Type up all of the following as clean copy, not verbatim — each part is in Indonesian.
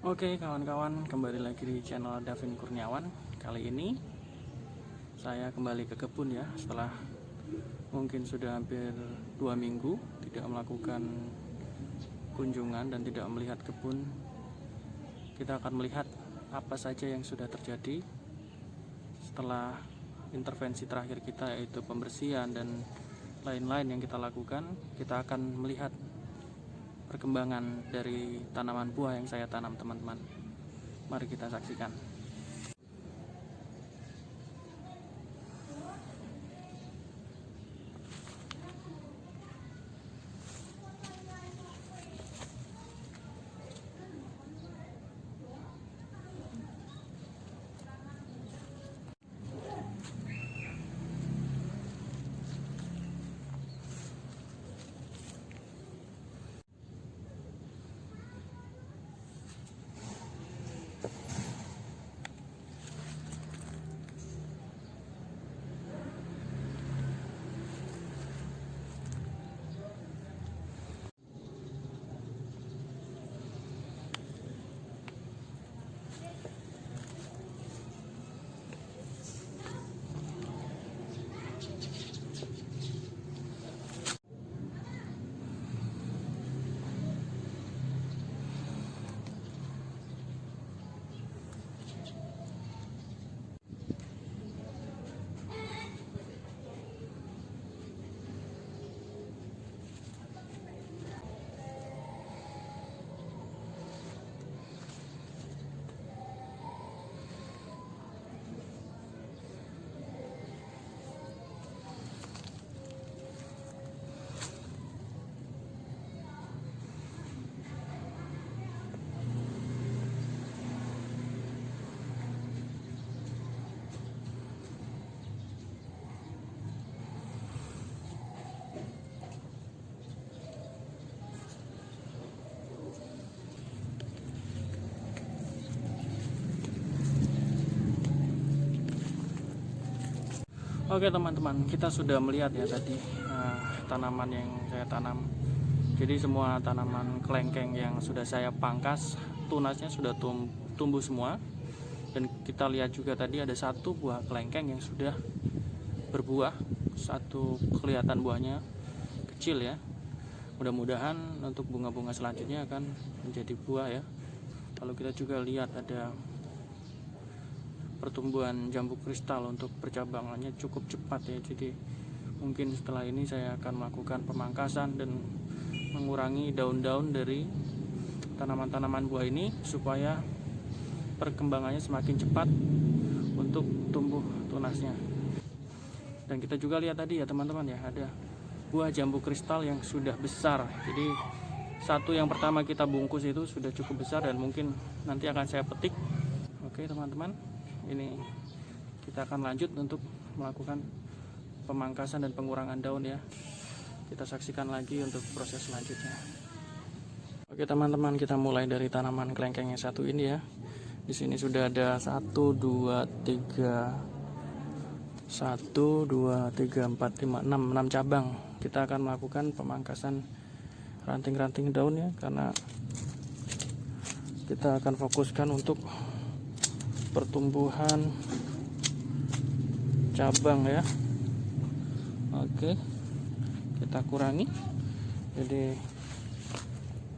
Oke kawan-kawan, kembali lagi di channel Davin Kurniawan. Kali ini saya kembali ke kebun ya, setelah mungkin sudah hampir 2 minggu tidak melakukan kunjungan dan tidak melihat kebun. Kita akan melihat apa saja yang sudah terjadi setelah intervensi terakhir kita, yaitu pembersihan dan lain-lain yang kita lakukan. Kita akan melihat perkembangan dari tanaman buah yang saya tanam, teman-teman. Mari kita saksikan. Oke teman-teman, kita sudah melihat ya tadi tanaman yang saya tanam. Jadi semua tanaman kelengkeng yang sudah saya pangkas, tunasnya sudah tumbuh semua. Dan kita lihat juga tadi ada satu buah kelengkeng yang sudah berbuah. Satu kelihatan buahnya kecil ya. Mudah-mudahan untuk bunga-bunga selanjutnya akan menjadi buah ya. Lalu kita juga lihat ada pertumbuhan jambu kristal. Untuk percabangannya cukup cepat ya, jadi mungkin setelah ini saya akan melakukan pemangkasan dan mengurangi daun-daun dari tanaman-tanaman buah ini supaya perkembangannya semakin cepat untuk tumbuh tunasnya. Dan kita juga lihat tadi ya teman-teman ya, ada buah jambu kristal yang sudah besar. Jadi satu yang pertama kita bungkus itu sudah cukup besar dan mungkin nanti akan saya petik. Oke teman-teman, ini kita akan lanjut untuk melakukan pemangkasan dan pengurangan daun ya. Kita saksikan lagi untuk proses selanjutnya. Oke teman-teman, kita mulai dari tanaman kelengkeng yang satu ini ya. Di sini sudah ada 1 2 3 1 2 3 4 5 6 cabang. Kita akan melakukan pemangkasan ranting-ranting daun ya, karena kita akan fokuskan untuk pertumbuhan cabang ya. Oke, kita kurangi, jadi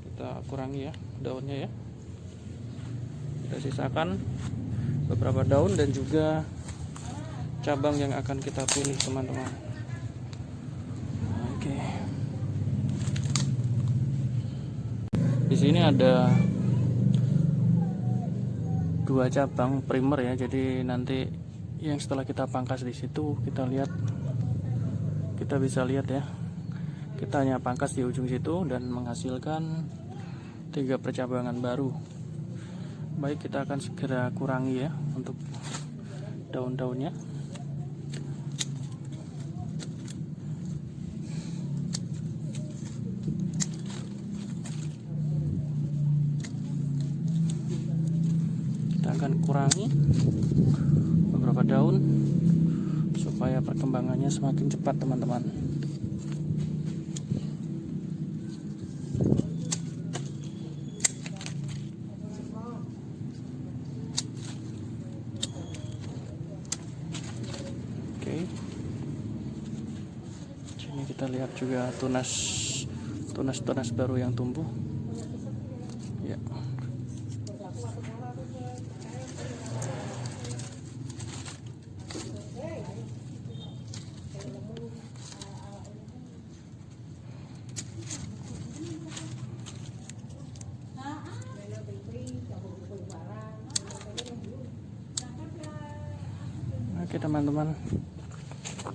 kita kurangi ya daunnya ya. Kita sisakan beberapa daun dan juga cabang yang akan kita pilih teman-teman. Oke, di sini ada 2 cabang primer ya, jadi nanti yang setelah kita pangkas di situ kita bisa lihat ya, kita hanya pangkas di ujung situ dan menghasilkan 3 percabangan baru. Baik, kita akan segera kurangi ya untuk daun-daunnya. Kita akan kurangi beberapa daun supaya perkembangannya semakin cepat teman-teman. kita lihat juga tunas baru yang tumbuh ya. Oke teman-teman,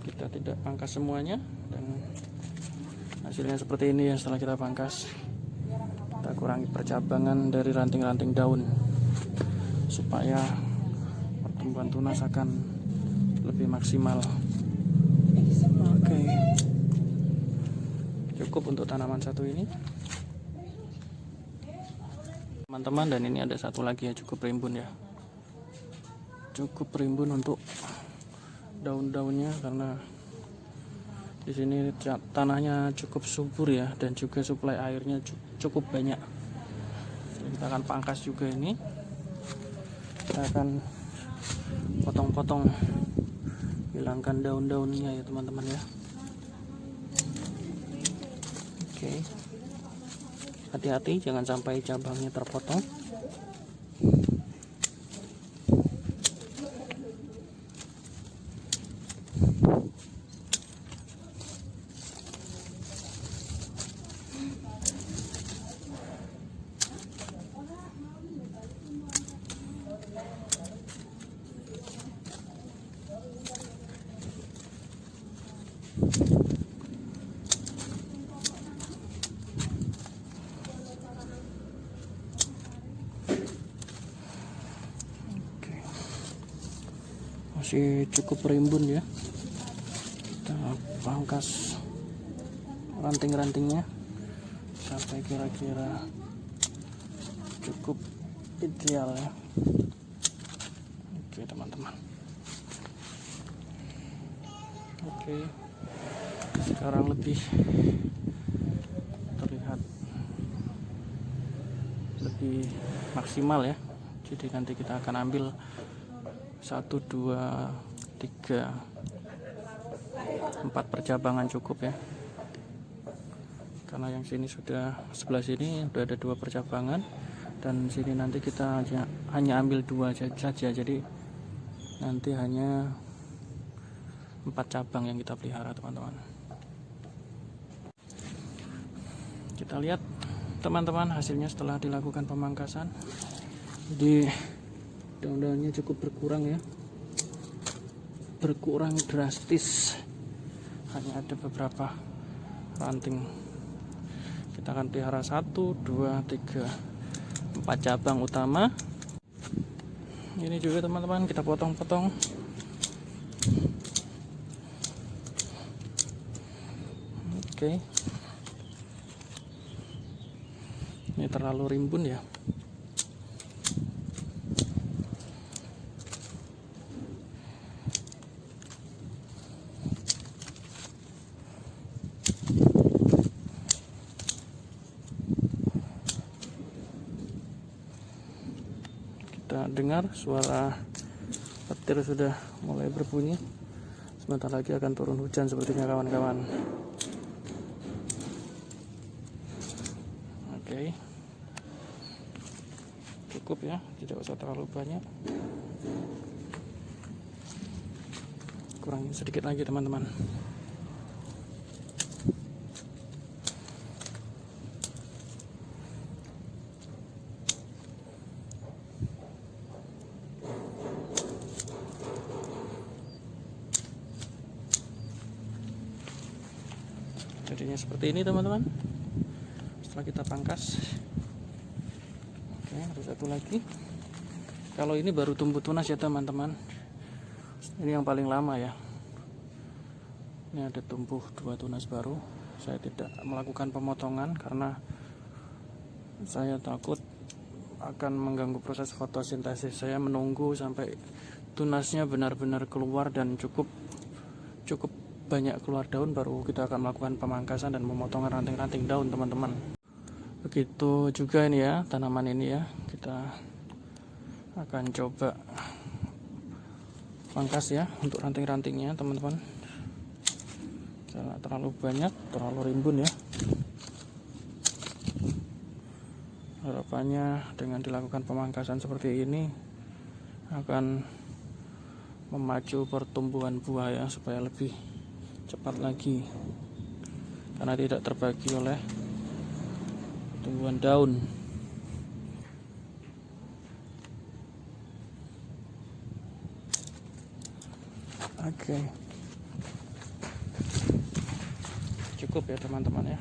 kita tidak pangkas semuanya dan hasilnya seperti ini ya. Setelah kita pangkas, kita kurangi percabangan dari ranting-ranting daun supaya pertumbuhan tunas akan lebih maksimal. Oke, cukup untuk tanaman satu ini teman-teman. Dan ini ada satu lagi ya, cukup rimbun ya, cukup rimbun untuk daun-daunnya karena di sini tanahnya cukup subur ya, dan juga suplai airnya cukup banyak. Jadi kita akan pangkas juga ini, kita akan potong-potong, hilangkan daun-daunnya ya teman-teman ya. Oke, hati-hati jangan sampai cabangnya terpotong. Masih cukup rimbun ya, kita pangkas ranting-rantingnya sampai kira-kira cukup ideal ya. Oke teman-teman, oke, sekarang lebih terlihat lebih maksimal ya. Jadi nanti kita akan ambil 1, 2, 3, 4 percabangan cukup ya, karena yang sini sebelah sini sudah ada 2 percabangan, dan sini nanti kita hanya ambil 2 saja. Jadi nanti hanya 4 cabang yang kita pelihara teman-teman. Kita lihat teman-teman hasilnya setelah dilakukan pemangkasan. Di daun-daunnya cukup berkurang ya, berkurang drastis, hanya ada beberapa ranting. Kita akan pelihara 1, 2, 3, 4 cabang utama. Ini juga teman-teman kita potong-potong. Oke, ini terlalu rimbun ya. Kita dengar suara petir sudah mulai berbunyi. Sebentar lagi akan turun hujan sepertinya kawan-kawan. Oke, cukup ya, tidak usah terlalu banyak. Kurangin sedikit lagi teman-teman. Jadinya seperti ini teman-teman setelah kita pangkas. Oke, ada satu lagi. Kalau ini baru tumbuh tunas ya teman-teman, ini yang paling lama ya. Ini ada tumbuh 2 tunas baru. Saya tidak melakukan pemotongan karena saya takut akan mengganggu proses fotosintesis. Saya menunggu sampai tunasnya benar-benar keluar dan cukup banyak keluar daun, baru kita akan melakukan pemangkasan dan pemotongan ranting-ranting daun teman-teman. Begitu juga ini ya, tanaman ini ya, kita akan coba pangkas ya untuk ranting-rantingnya teman-teman. Jangan terlalu banyak, terlalu rimbun ya. Harapannya dengan dilakukan pemangkasan seperti ini akan memacu pertumbuhan buah ya, supaya lebih cepat lagi, karena tidak terbagi oleh pertumbuhan daun. Oke. Cukup ya teman-teman ya.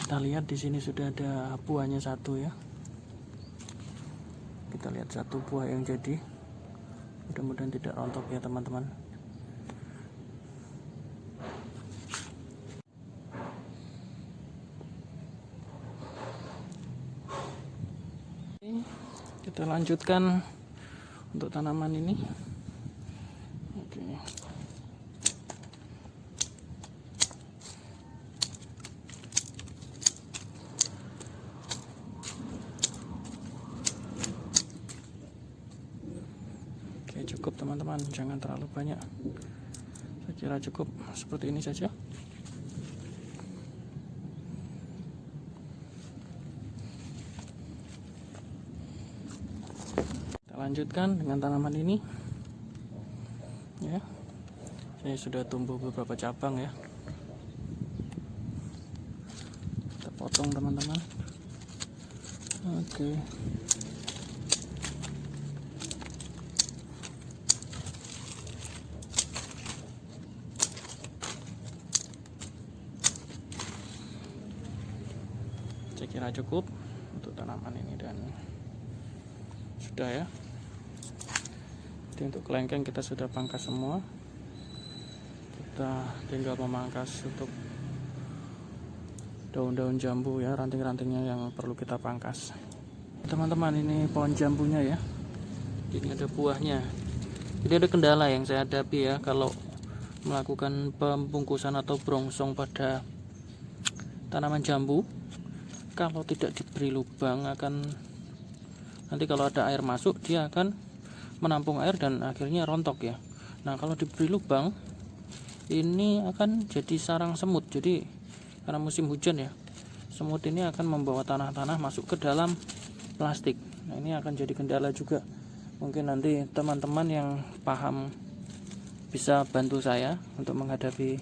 Kita lihat di sini sudah ada buahnya satu ya. Kita lihat satu buah yang jadi. Mudah-mudahan tidak rontok ya teman-teman. Kita lanjutkan untuk tanaman ini. Oke. Oke, cukup teman-teman, jangan terlalu banyak. Saya kira cukup seperti ini saja. Lanjutkan dengan tanaman ini ya. Saya sudah tumbuh beberapa cabang ya. Kita potong teman-teman. Oke. Saya kira cukup untuk tanaman ini dan sudah ya. Jadi untuk kelengkeng kita sudah pangkas semua. Kita tinggal memangkas untuk daun-daun jambu ya, ranting-rantingnya yang perlu kita pangkas. Teman-teman, ini pohon jambunya ya. Ini ada buahnya. Jadi ada kendala yang saya hadapi ya kalau melakukan pembungkusan atau brongsong pada tanaman jambu. Kalau tidak diberi lubang akan, nanti kalau ada air masuk dia akan menampung air dan akhirnya rontok ya. Nah, kalau diberi lubang ini akan jadi sarang semut. Jadi karena musim hujan ya, semut ini akan membawa tanah-tanah masuk ke dalam plastik. Nah, ini akan jadi kendala juga. Mungkin nanti teman-teman yang paham bisa bantu saya untuk menghadapi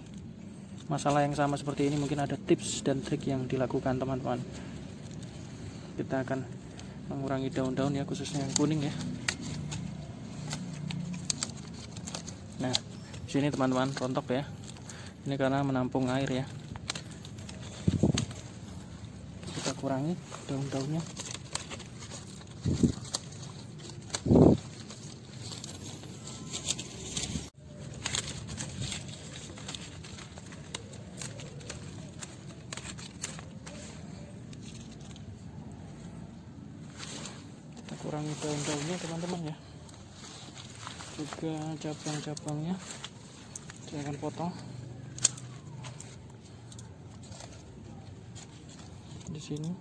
masalah yang sama seperti ini. Mungkin ada tips dan trik yang dilakukan teman-teman. Kita akan mengurangi daun-daun ya, khususnya yang kuning ya. Nah, di sini teman-teman rontok ya. Ini karena menampung air ya. Kita kurangi daun-daunnya. Kita kurangi daun-daunnya teman-teman ya. Juga cabang-cabangnya saya akan potong di sini.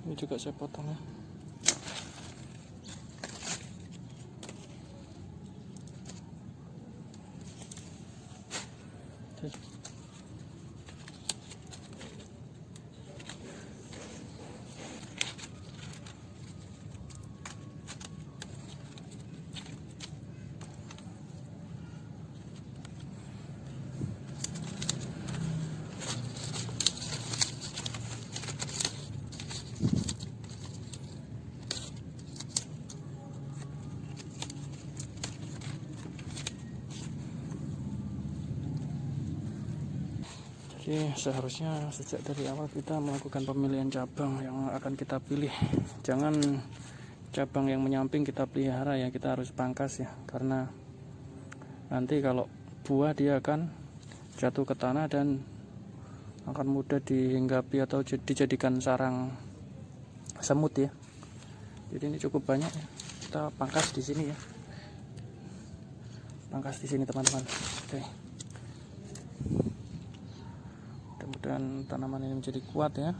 Ini juga saya potong ya. Jadi seharusnya sejak dari awal kita melakukan pemilihan cabang yang akan kita pilih. Jangan cabang yang menyamping kita pelihara ya, kita harus pangkas ya. Karena nanti kalau buah dia akan jatuh ke tanah dan akan mudah dihinggapi atau dijadikan sarang semut ya. Jadi ini cukup banyak ya. Kita pangkas di sini ya. Pangkas di sini teman-teman. Oke. Mudah-mudahan tanaman ini menjadi kuat ya.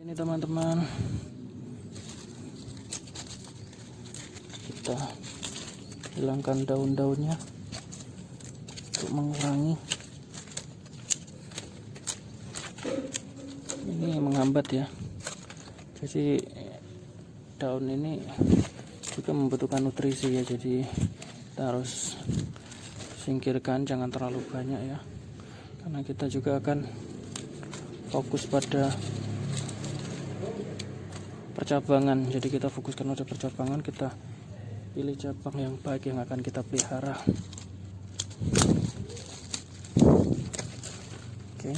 Ini teman-teman, kita hilangkan daun-daunnya untuk mengurangi ini menghambat ya. Jadi daun ini juga membutuhkan nutrisi ya, jadi kita harus singkirkan, jangan terlalu banyak ya, karena kita juga akan fokus pada percabangan. Jadi kita fokuskan pada percabangan, kita pilih cabang yang baik yang akan kita pelihara. Oke,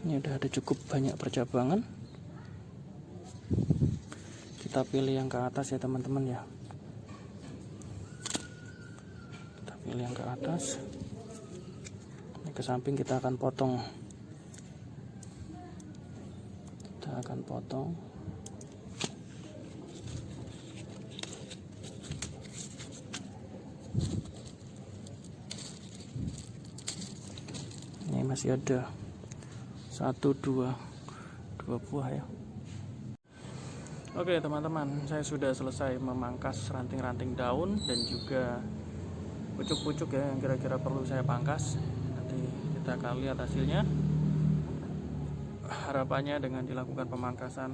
ini udah ada cukup banyak percabangan, kita pilih yang ke atas ya teman-teman ya. Kita pilih yang ke atas, ini ke samping kita akan potong. Kita akan potong. Ini masih ada 1, 2 buah ya. Oke teman-teman, saya sudah selesai memangkas ranting-ranting daun dan juga pucuk-pucuk ya yang kira-kira perlu saya pangkas. Nanti kita akan lihat hasilnya. Harapannya dengan dilakukan pemangkasan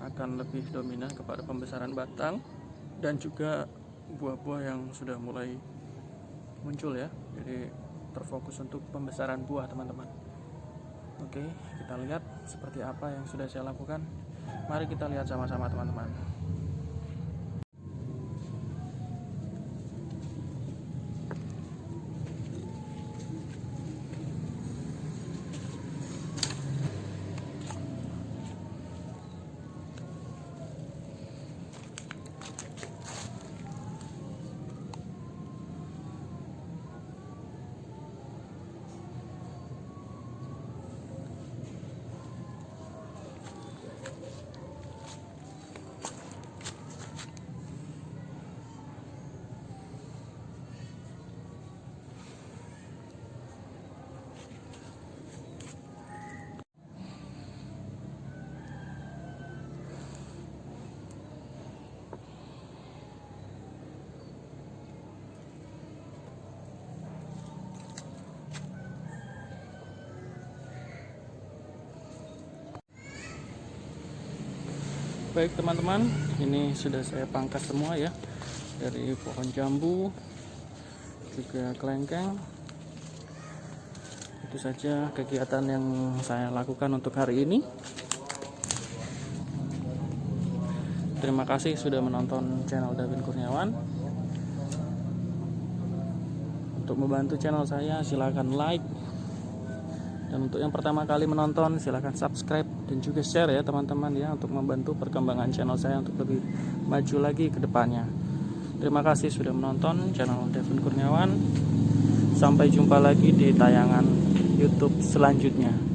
akan lebih dominan kepada pembesaran batang dan juga buah-buah yang sudah mulai muncul ya. Jadi terfokus untuk pembesaran buah teman-teman. Oke, kita lihat seperti apa yang sudah saya lakukan. Mari kita lihat sama-sama teman-teman. Baik teman-teman, ini sudah saya pangkas semua ya, dari pohon jambu juga kelengkeng. Itu saja kegiatan yang saya lakukan untuk hari ini. Terima kasih sudah menonton channel Davin Kurniawan. Untuk membantu channel saya silahkan like, dan untuk yang pertama kali menonton silahkan subscribe dan juga share ya teman-teman ya, untuk membantu perkembangan channel saya untuk lebih maju lagi ke depannya. Terima kasih sudah menonton channel Davin Kurniawan. Sampai jumpa lagi di tayangan YouTube selanjutnya.